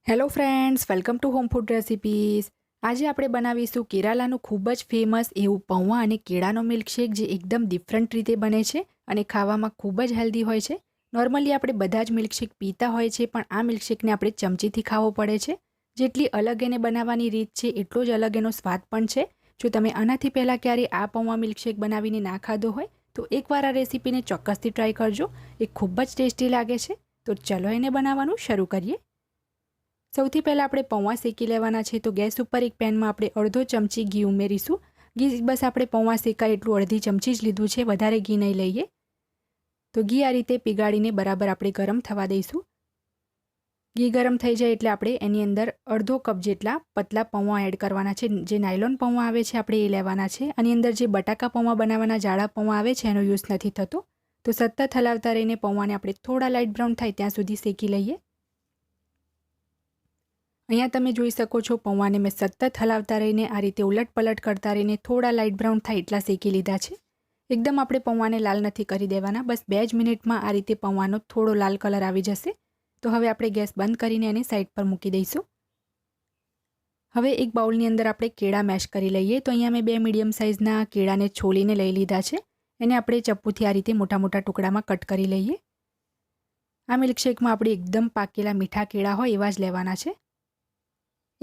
Hello friends, welcome to home food recipes. આજે આપણે બનાવીશું કેરાલાનું ખૂબ જ ફેમસ એવું પૌવા અને કેળાનો મિલ્કશેક, જે એકદમ ડિફરન્ટ રીતે બને છે અને ખાવામાં ખૂબ જ હેલ્ધી હોય છે. નોર્મલી આપણે બધા જ મિલ્કશેક પીતા હોય છે, પણ આ મિલ્કશેકને આપણે ચમચીથી ખાવો પડે છે. જેટલી અલગ એને બનાવવાની રીત છે, એટલો જ અલગ એનો સ્વાદ પણ છે. જો તમે આનાથી પહેલાં ક્યારેય આ પૌવા મિલ્કશેક બનાવીને ના ખાધો હોય તો એકવાર આ રેસીપીને ચોક્કસથી ટ્રાય કરજો. એ ખૂબ જ ટેસ્ટી લાગે છે. તો ચલો એને બનાવવાનું શરૂ કરીએ. સૌથી પહેલાં આપણે પૌવા શેકી લેવાના છે. તો ગેસ ઉપર એક પેનમાં આપણે અડધો ચમચી ઘી ઉમેરીશું. ઘી બસ આપણે પૌવા શેકાય એટલું અડધી ચમચી જ લીધું છે, વધારે ઘી નહીં લઈએ. તો ઘી આ રીતે પીગાળીને બરાબર આપણે ગરમ થવા દઈશું. ઘી ગરમ થઈ જાય એટલે આપણે એની અંદર અડધો કપ જેટલા પતલા પૌવા એડ કરવાના છે. જે નાયલોન પૌવા આવે છે આપણે એ લેવાના છે. આની અંદર જે બટાકા પૌવા બનાવવાના જાડા પૌવા આવે છે એનો યુઝ નથી થતો. તો સતત હલાવતા રહીને પૌવાને આપણે થોડા લાઇટ બ્રાઉન થાય ત્યાં સુધી શેકી લઈએ. અહીંયા તમે જોઈ શકો છો, પૌવાને મેં સતત હલાવતા રહીને આ રીતે ઉલટ પલટ કરતા રહીને થોડા લાઇટ બ્રાઉન થાય એટલા શેકી લીધા છે. એકદમ આપણે પૌવાને લાલ નથી કરી દેવાના. બસ 2 જ મિનિટમાં આ રીતે પૌવાનો થોડો લાલ કલર આવી જશે. તો હવે આપણે ગેસ બંધ કરીને એને સાઈડ પર મૂકી દઈશું. હવે એક બાઉલની અંદર આપણે કેળા મેશ કરી લઈએ. તો અહીંયા મેં 2 મીડિયમ સાઇઝના કેળાને છોલીને લઈ લીધા છે. એને આપણે ચપ્પુથી આ રીતે મોટા મોટા ટુકડામાં કટ કરી લઈએ. આ મિલ્કશેકમાં આપણે એકદમ પાકેલા મીઠા કેળા હોય એવા જ લેવાના છે.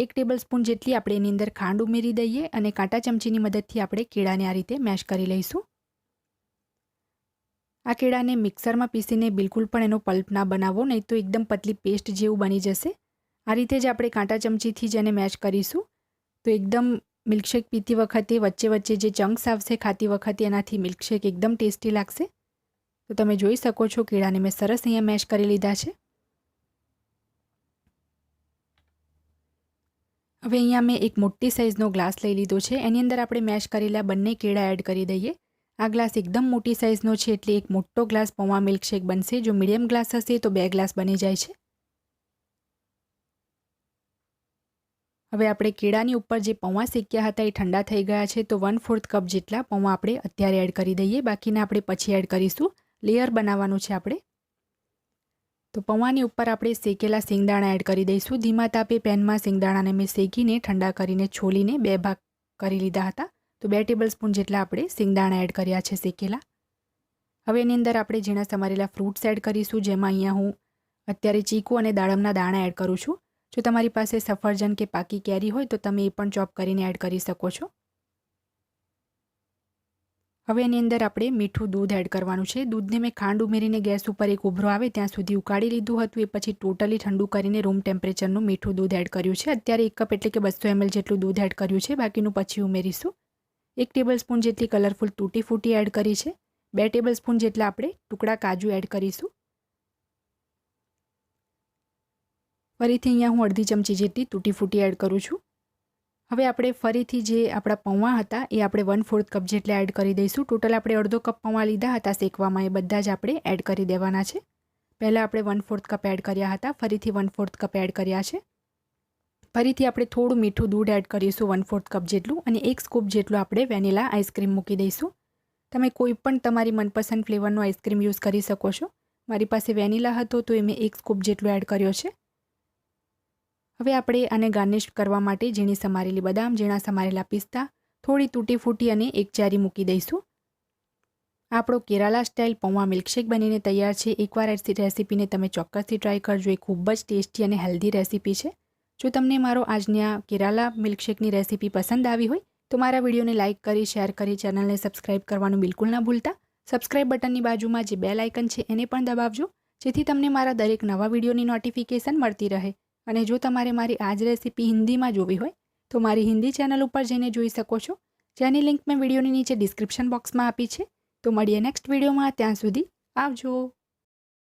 1 ટેબલસ્પૂન જેટલી આપણે એની અંદર ખાંડ ઉમેરી દઈએ અને કાંટા ચમચીની મદદથી આપણે કેળાને આ રીતે મેશ કરી લઈશું. આ કેળાને મિક્સરમાં પીસીને બિલકુલ પણ એનો પલ્પ ના બનાવો, નહીં તો એકદમ પતલી પેસ્ટ જેવું બની જશે. આ રીતે જ આપણે કાંટા ચમચીથી જ એને મેશ કરીશું. તો એકદમ મિલ્કશેક પીતી વખતે વચ્ચે વચ્ચે જે ચંક્સ આવશે ખાતી વખતે, એનાથી મિલ્કશેક એકદમ ટેસ્ટી લાગશે. તો તમે જોઈ શકો છો, કેળાને મેં સરસ અહીંયા મેશ કરી લીધા છે. હવે અહીંયા મેં એક મોટી સાઇઝનો ગ્લાસ લઈ લીધો છે. એની અંદર આપણે મેશ કરેલા બંને કેળા એડ કરી દઈએ. આ ગ્લાસ એકદમ મોટી સાઇઝનો છે એટલે એક મોટો ગ્લાસ પૌવા મિલ્કશેક બનશે. જો મીડિયમ ગ્લાસ હશે તો 2 ગ્લાસ બની જાય છે. હવે આપણે કેળાની ઉપર જે પૌવા શેક્યા હતા એ ઠંડા થઈ ગયા છે. તો 1/4 કપ જેટલા પૌવા આપણે અત્યારે એડ કરી દઈએ. બાકીના આપણે પછી એડ કરીશું. લેયર બનાવવાનું છે આપણે. તો પૌવાની ઉપર આપણે શેકેલા સિંગદાણા એડ કરી દઈશું. ધીમા તાપે પેનમાં સિંગદાણાને મેં શેકીને ઠંડા કરીને છોલીને 2 ભાગ કરી લીધા હતા. તો 2 ટેબલસ્પૂન જેટલા આપણે સિંગદાણા એડ કર્યા છે શેકેલા. હવે એની અંદર આપણે ઝીણા સમારેલા ફ્રૂટ્સ એડ કરીશું. જેમાં અહીંયા હું અત્યારે ચીકુ અને દાડમના દાણા એડ કરું છું. જો તમારી પાસે સફરજન કે પાકી કેરી હોય તો તમે એ પણ ચોપ કરીને એડ કરી શકો છો. હવે એની અંદર આપણે મીઠું દૂધ એડ કરવાનું છે. દૂધને મેં ખાંડ ઉમેરીને ગેસ ઉપર એક ઉભરો આવે ત્યાં સુધી ઉકાળી લીધું હતું. એ પછી ટોટલી ઠંડુ કરીને રૂમ ટેમ્પરેચરનું મીઠું દૂધ એડ કર્યું છે. અત્યારે 1 કપ એટલે કે 200 ml જેટલું દૂધ એડ કર્યું છે. બાકીનું પછી ઉમેરીશું. 1 ટેબલસ્પૂન જેટલી કલરફુલ તૂટી ફૂટી એડ કરી છે. 2 ટેબલસ્પૂન જેટલા આપણે ટુકડા કાજુ એડ કરીશું. ફરીથી અહીંયા હું અડધી ચમચી જેટલી તૂટી ફૂટી એડ કરું છું. હવે આપણે ફરીથી જે આપણા પૌવા હતા એ આપણે 1/4 કપ જેટલા એડ કરી દઈશું. ટોટલ આપણે અડધો કપ પૌવા લીધા હતા શેકવામાં, એ બધા જ આપણે એડ કરી દેવાના છે. પહેલાં આપણે 1/4 કપ એડ કર્યા હતા, ફરીથી 1/4 કપ એડ કર્યા છે. ફરીથી આપણે થોડું મીઠું દૂધ એડ કરીશું 1/4 કપ જેટલું, અને 1 સ્કૂપ જેટલું આપણે વેનીલા આઈસ્ક્રીમ મૂકી દઈશું. તમે કોઈ પણ તમારી મનપસંદ ફ્લેવરનો આઈસ્ક્રીમ યુઝ કરી શકો છો. મારી પાસે વેનીલા હતો તો એ મેં 1 સ્કૂપ જેટલો એડ કર્યો છે. હવે આપણે આને ગાર્નિશ કરવા માટે ઝીણી સમારેલી બદામ, ઝીણા સમારેલા પિસ્તા, થોડી તૂટી ફૂટી અને એક ચેરી મૂકી દઈશું. આપણો કેરાલા સ્ટાઇલ પૌવા મિલ્કશેક બનીને તૈયાર છે. એકવાર આ રેસીપીને તમે ચોક્કસથી ટ્રાય કરજો. એ ખૂબ જ ટેસ્ટી અને હેલ્ધી રેસીપી છે. જો તમને મારો આજની આ કેરાલા મિલ્કશેકની રેસીપી પસંદ આવી હોય તો મારા વિડીયોને લાઇક કરી, શેર કરી, ચેનલને સબસ્ક્રાઇબ કરવાનું બિલકુલ ના ભૂલતા. સબસ્ક્રાઇબ બટનની બાજુમાં જે બેલ આઇકન છે એને પણ દબાવજો, જેથી તમને મારા દરેક નવા વિડીયોની નોટિફિકેશન મળતી રહે. અને જો તમારે મારી આ જ રેસીપી હિન્દીમાં જોવી હોય તો મારી હિન્દી ચેનલ ઉપર જઈને જોઈ શકો છો, જેની લિંક મેં વિડીયોની નીચે ડિસ્ક્રિપ્શન બોક્સમાં આપી છે. તો મળીએ નેક્સ્ટ વિડીયોમાં. ત્યાં સુધી આવજો.